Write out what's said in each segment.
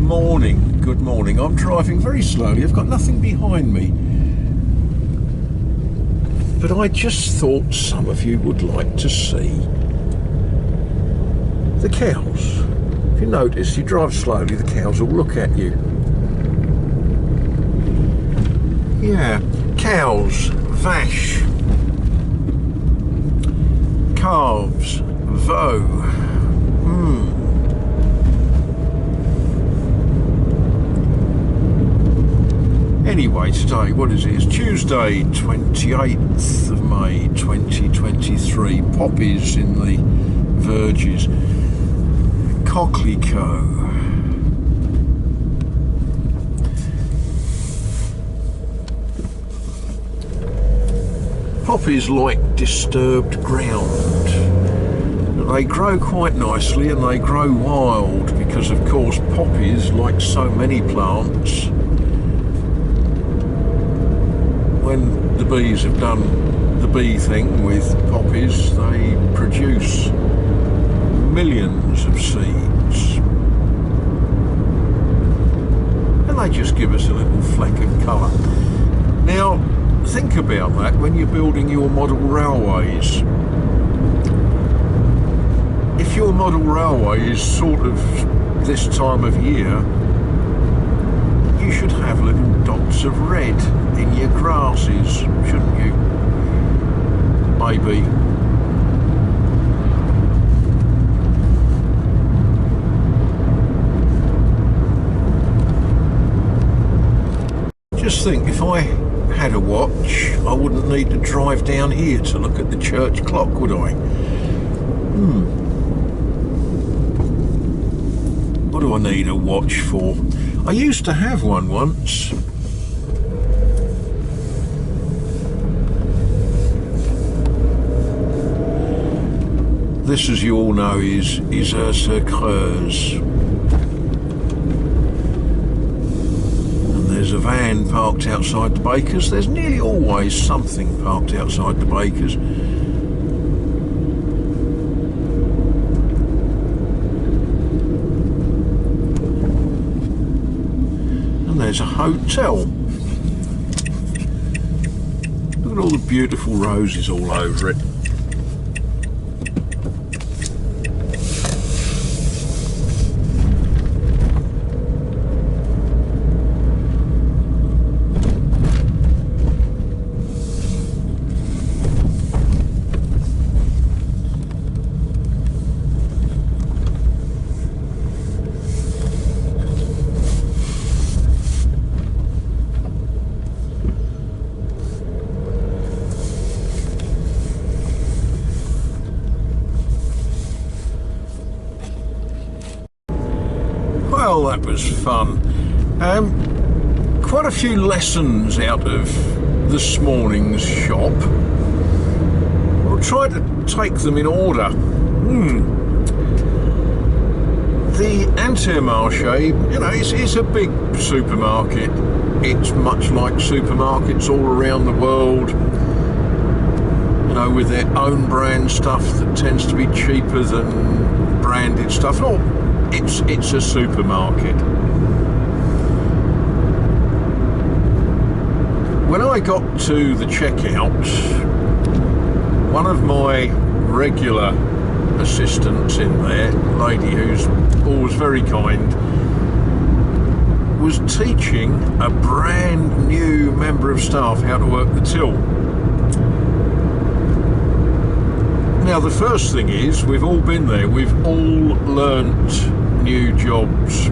morning, good morning. I'm driving very slowly, I've got nothing behind me. But I just thought some of you would like to see the cows. If you notice, you drive slowly, the cows will look at you. Yeah, cows, vache, calves, veau. Anyway, today, what is it? It's Tuesday, 28th of May, 2023. Poppies in the verges. Coquelicot. Poppies like disturbed ground. They grow quite nicely and they grow wild because, of course, poppies, like so many plants, when the bees have done the bee thing with poppies, they produce millions of seeds. And they just give us a little fleck of colour. Now, think about that when you're building your model railways. If your model railway is sort of this time of year, you should have little dots of red in your grasses, shouldn't you? Maybe. Just think, if I had a watch, I wouldn't need to drive down here to look at the church clock, would I? What do I need a watch for? I used to have one once. This, as you all know, is a Creuse. And there's a van parked outside the baker's. There's nearly always something parked outside the baker's. There's a hotel. Look at all the beautiful roses all over it. Well, that was fun. Quite a few lessons out of this morning's shop. We'll try to take them in order. The Intermarché, you know, it's a big supermarket. It's much like supermarkets all around the world, you know, with their own brand stuff that tends to be cheaper than branded stuff. It's a supermarket. When I got to the checkout, one of my regular assistants in there, a lady who's always very kind, was teaching a brand new member of staff how to work the till. Now, the first thing is, we've all been there, we've all learnt new jobs,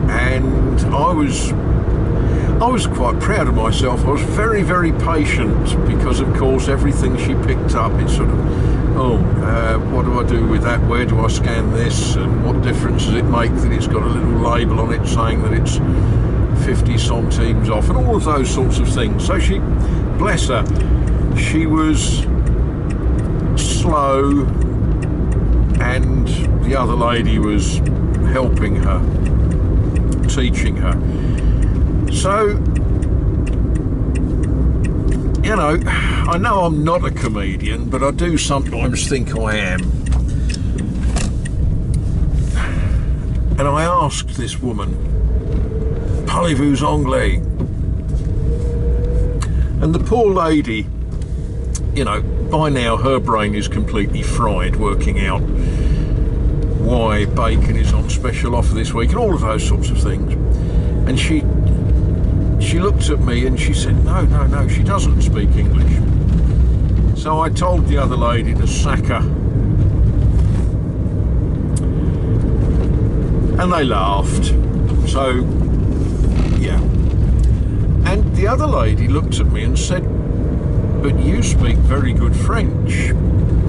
and I was quite proud of myself. I was very, very patient because, of course, everything she picked up, it's sort of, what do I do with that? Where do I scan this? And what difference does it make that it's got a little label on it saying that it's 50 centimes off, and all of those sorts of things. So she, bless her, she was slow, and the other lady was helping her, teaching her. So, you know I'm not a comedian, but I do sometimes think I am. And I asked this woman, "Parlez-vous anglais?" And the poor lady, by now her brain is completely fried, working out why bacon is on special offer this week and all of those sorts of things. And she looked at me and she said, no, she doesn't speak English. So I told the other lady to sack her. And they laughed. So, yeah. And the other lady looked at me and said, "But you speak very good French."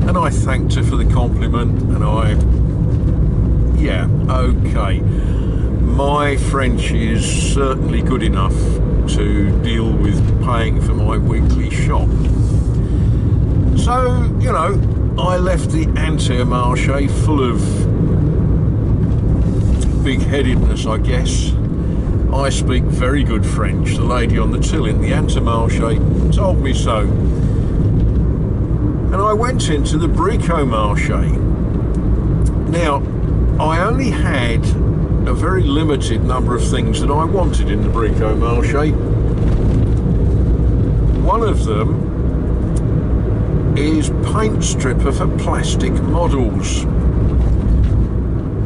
And I thanked her for the compliment, and okay. My French is certainly good enough to deal with paying for my weekly shop. So, I left the Intermarché full of big-headedness, I guess. I speak very good French. The lady on the till in the Intermarché told me so. And I went into the Bricomarché. Now, I only had a very limited number of things that I wanted in the Bricomarché. One of them is paint stripper for plastic models.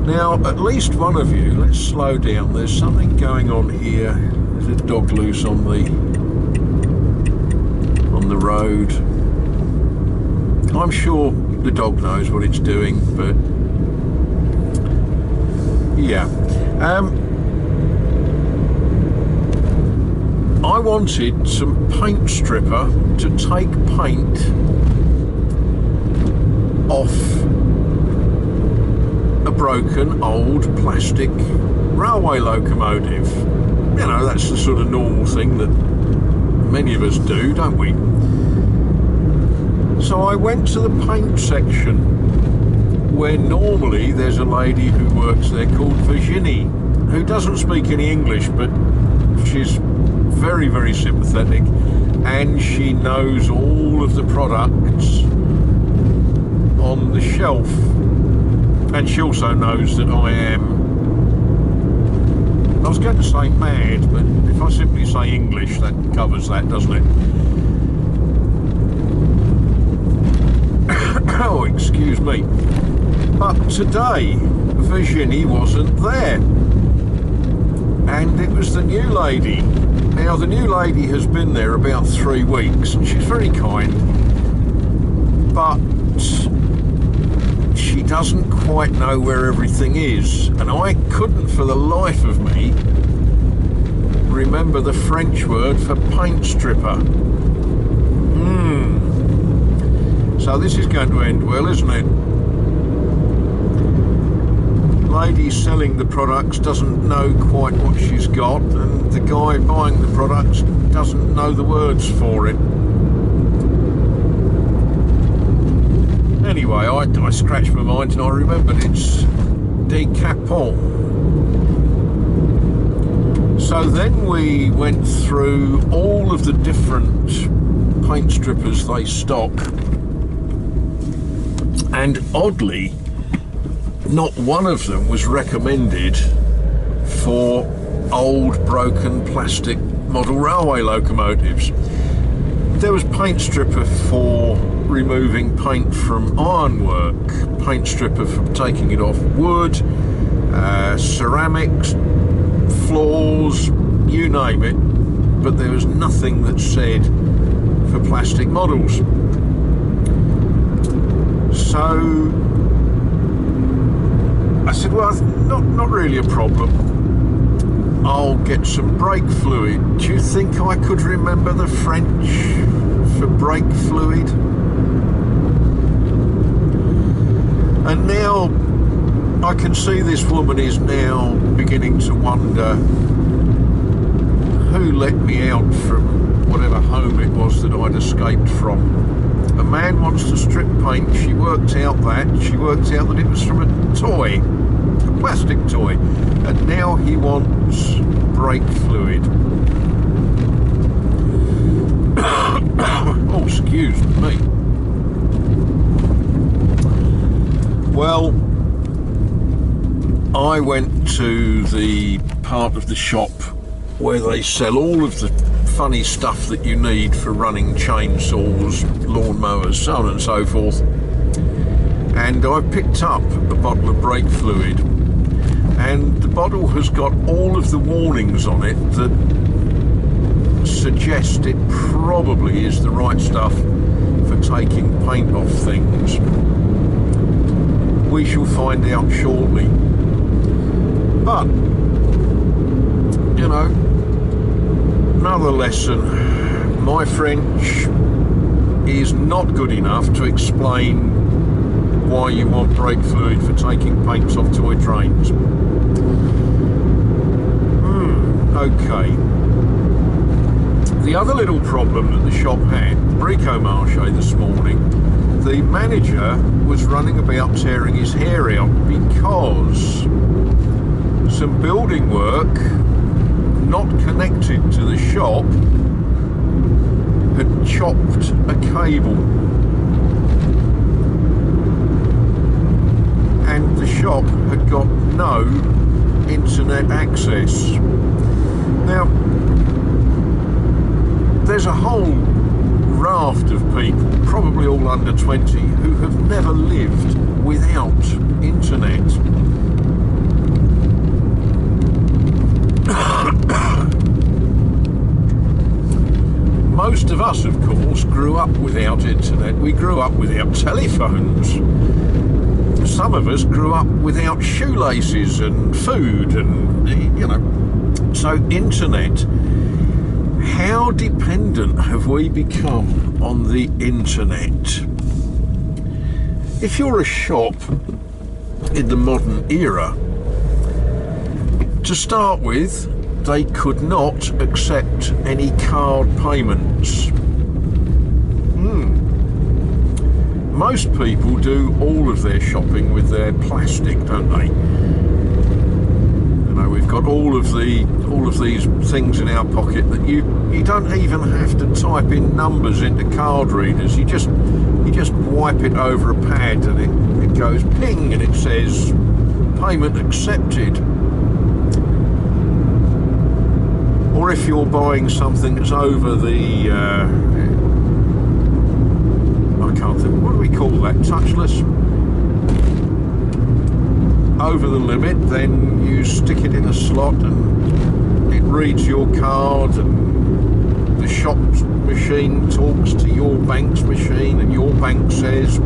Now, at least one of you, let's slow down. There's something going on here. There's a dog loose on the road. I'm sure the dog knows what it's doing, but yeah. I wanted some paint stripper to take paint off a broken old plastic railway locomotive. That's the sort of normal thing that many of us do, don't we? So I went to the paint section, where normally there's a lady who works there called Virginie, who doesn't speak any English, but she's very, very sympathetic, and she knows all of the products on the shelf. And she also knows that I was going to say mad, but if I simply say English, that covers that, doesn't it? Oh, excuse me. But today, Virginie wasn't there. And it was the new lady. Now, the new lady has been there about 3 weeks, and she's very kind. But she doesn't quite know where everything is, and I couldn't for the life of me remember the French word for paint stripper. So this is going to end well, isn't it? Lady selling the products doesn't know quite what she's got, and the guy buying the products doesn't know the words for it. Anyway, I scratched my mind and I remembered it's decapant. So then we went through all of the different paint strippers they stock, and oddly, not one of them was recommended for old broken plastic model railway locomotives. There was paint stripper for removing paint from ironwork, paint stripper for taking it off wood, ceramics, floors, you name it, but there was nothing that said for plastic models. So I said, well, not really a problem. I'll get some brake fluid. Do you think I could remember the French for brake fluid? And now I can see this woman is now beginning to wonder who let me out from whatever home it was that I'd escaped from. A man wants to strip paint. She worked out that it was from a toy, a plastic toy, and now he wants brake fluid. Oh, excuse me. Well, I went to the part of the shop where they sell all of the funny stuff that you need for running chainsaws, lawnmowers, so on and so forth. And I picked up a bottle of brake fluid, and the bottle has got all of the warnings on it that suggest it probably is the right stuff for taking paint off things. We shall find out shortly. But, you know, another lesson. My French is not good enough to explain why you want brake fluid for taking paints off toy trains. Okay. The other little problem that the shop had, Bricomarché this morning, the manager was running about tearing his hair out because some building work not connected to the shop had chopped a cable, and the shop had got no internet access. Now, there's a whole raft of people, probably all under 20, who have never lived without internet. Most of us, of course, grew up without internet. We grew up without telephones. Some of us grew up without shoelaces and food and, you know. So internet, how dependent have we become on the internet? If you're a shop in the modern era, to start with, they could not accept any card payments. Most people do all of their shopping with their plastic, don't they? You know, we've got all of these things in our pocket that you don't even have to type in numbers into card readers. You just wipe it over a pad and it goes ping and it says payment accepted. Or if you're buying something that's over the I can't think, what do we call that? Touchless? Over the limit, then you stick it in a slot and it reads your card, and the shop's machine talks to your bank's machine, and your bank says,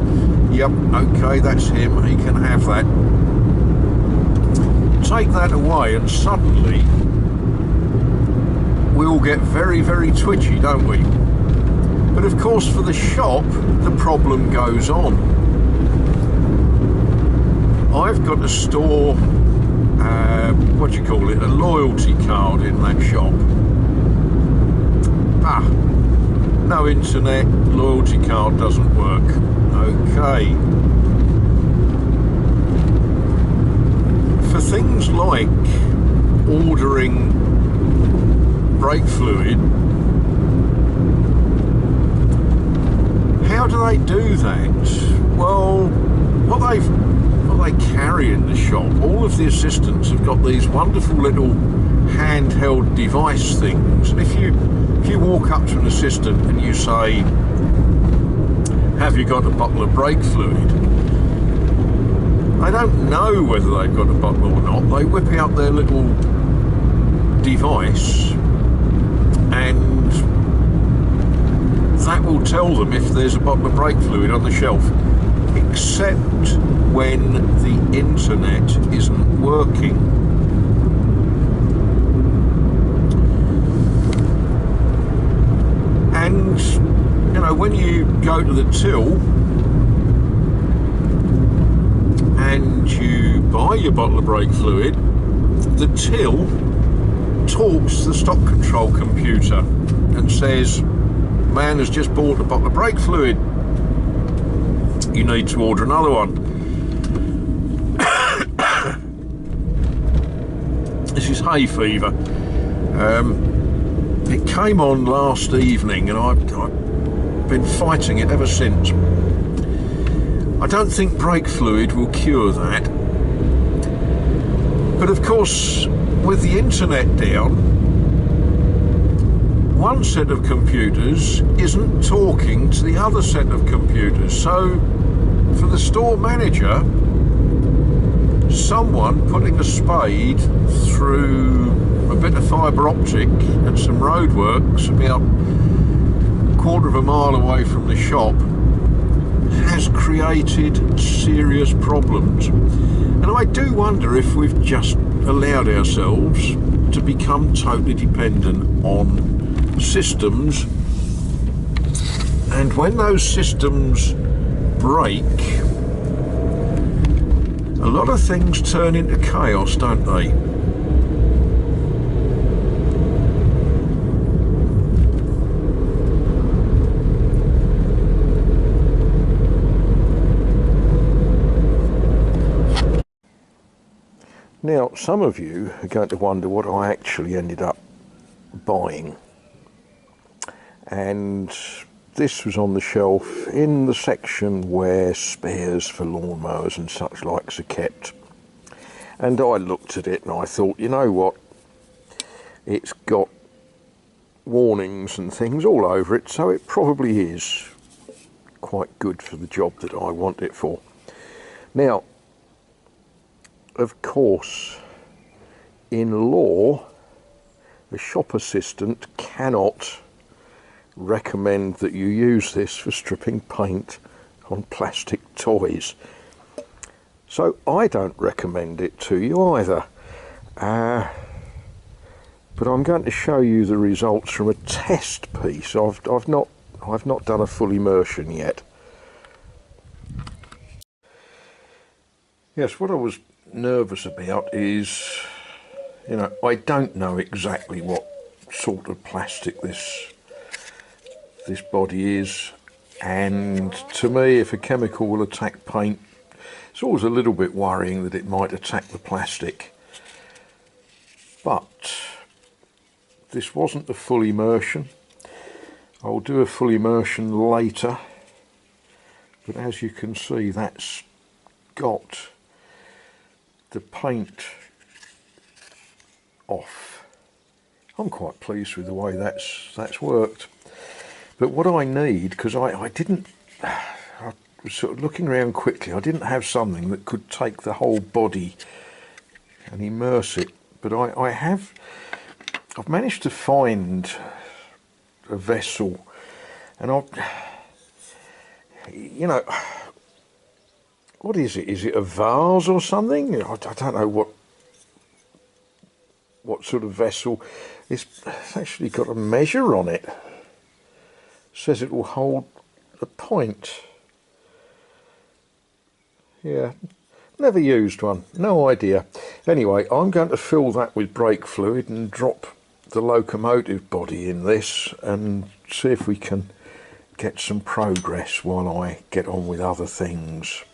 yep, okay, that's him, he can have that. Take that away and suddenly we all get very, very twitchy, don't we? But of course, for the shop, the problem goes on. I've got to store, what do you call it, a loyalty card in that shop. No internet, loyalty card doesn't work. Okay. For things like ordering brake fluid, how do they do that? Well, what they carry in the shop, all of the assistants have got these wonderful little handheld device things. And if you walk up to an assistant and you say, have you got a bottle of brake fluid? They don't know whether they've got a bottle or not. They whip out their little device and that will tell them if there's a bottle of brake fluid on the shelf, except when the internet isn't working. And, you know, when you go to the till and you buy your bottle of brake fluid, the till talks to the stock control computer and says, man has just bought a bottle of brake fluid, you need to order another one. This is hay fever. It came on last evening and I've been fighting it ever since. I don't think brake fluid will cure that. But of course, with the internet down, one set of computers isn't talking to the other set of computers. So for the store manager, someone putting a spade through a bit of fibre optic and some roadworks about a quarter of a mile away from the shop has created serious problems. And I do wonder if we've just allowed ourselves to become totally dependent on systems, and when those systems break, a lot of things turn into chaos, don't they? Now, some of you are going to wonder what I actually ended up buying. And this was on the shelf in the section where spares for lawnmowers and such likes are kept. And I looked at it and I thought, you know what, it's got warnings and things all over it, so it probably is quite good for the job that I want it for. Now, of course, in law, the shop assistant cannot recommend that you use this for stripping paint on plastic toys. So I don't recommend it to you either. But I'm going to show you the results from a test piece. I've not done a full immersion yet. Yes, what I was nervous about is, you know, I don't know exactly what sort of plastic this body is, and to me, if a chemical will attack paint, it's always a little bit worrying that it might attack the plastic. But this wasn't the full immersion. I'll do a full immersion later, but as you can see, that's got the paint off. I'm quite pleased with the way that's worked. But what I need, because I was sort of looking around quickly, I didn't have something that could take the whole body and immerse it, but I've managed to find a vessel, and you know, what is it? Is it a vase or something? I don't know what sort of vessel. It's actually got a measure on it. Says it will hold a pint. Yeah, never used one, no idea. Anyway, I'm going to fill that with brake fluid and drop the locomotive body in this and see if we can get some progress while I get on with other things.